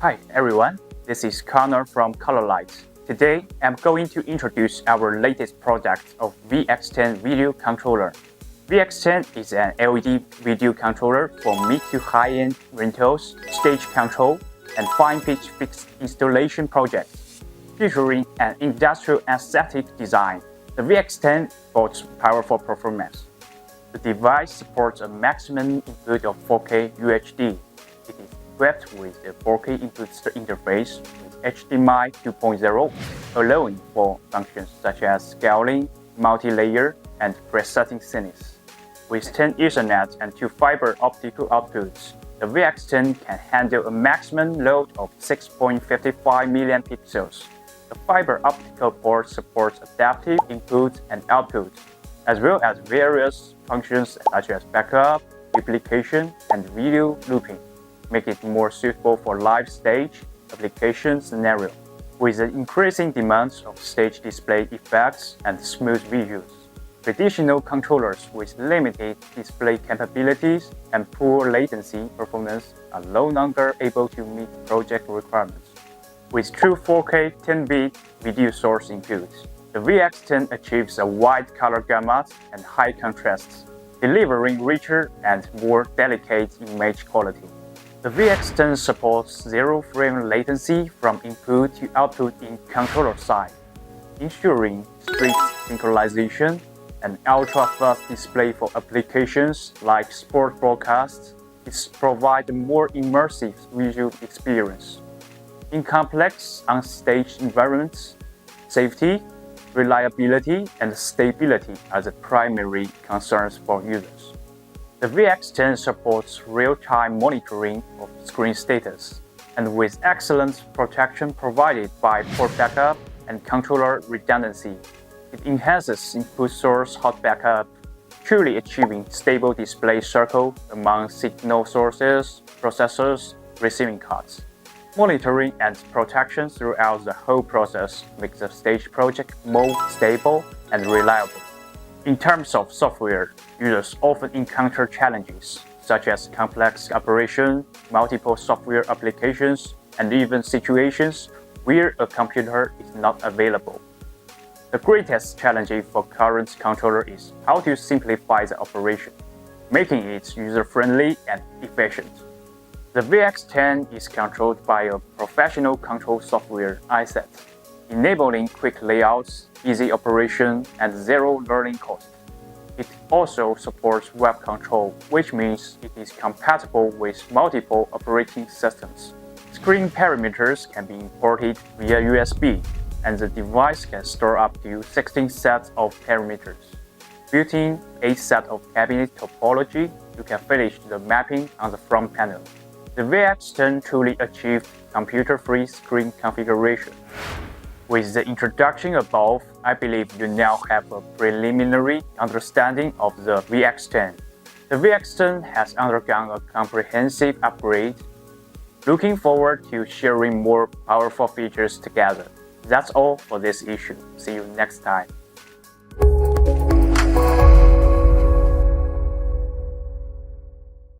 Hi everyone, this is Connor from Colorlight. Today I'm going to introduce our latest product of VX10 video controller. VX10 is an LED video controller for mid to high-end rentals, stage control, and fine-pitch fixed installation projects. Featuring an industrial aesthetic design, the VX10 boasts powerful performance. The device supports a maximum input of 4K UHD. It is equipped with a 4K input interface with HDMI 2.0, allowing for functions such as scaling, multi-layer, and presetting scenes. With 10 Ethernet and 2 fiber optical outputs, the VX10 can handle a maximum load of 6.55 million pixels. The fiber optical port supports adaptive input and output, as well as various functions such as backup, replication, and video looping, make it more suitable for live stage application scenario. With the increasing demands of stage display effects and smooth visuals, traditional controllers with limited display capabilities and poor latency performance are no longer able to meet project requirements. With true 4K 10-bit video source input, the VX10 achieves a wide color gamut and high contrast, delivering richer and more delicate image quality. The VX10 supports zero frame latency from input to output in controller side, ensuring strict synchronization and ultra-fast display for applications like sport broadcasts. It provides a more immersive visual experience. In complex on-stage environments, safety, reliability, and stability are the primary concerns for users. The VX10 supports real-time monitoring of screen status, and with excellent protection provided by port backup and controller redundancy, it enhances input source hot backup, truly achieving stable display cycle among signal sources, processors, receiving cards. Monitoring and protection throughout the whole process makes the stage project more stable and reliable. In terms of software, users often encounter challenges such as complex operation, multiple software applications, and even situations where a computer is not available. The greatest challenge for current controller is how to simplify the operation, making it user-friendly and efficient. The VX10 is controlled by a professional control software asset, enabling quick layouts, easy operation, and zero learning cost. It also supports web control, which means it is compatible with multiple operating systems. Screen parameters can be imported via USB, and the device can store up to 16 sets of parameters. Built-in 8 sets of cabinet topology, you can finish the mapping on the front panel. The VX10 truly achieved computer-free screen configuration. With the introduction above, I believe you now have a preliminary understanding of the VX10. The VX10 has undergone a comprehensive upgrade. Looking forward to sharing more powerful features together. That's all for this issue. See you next time.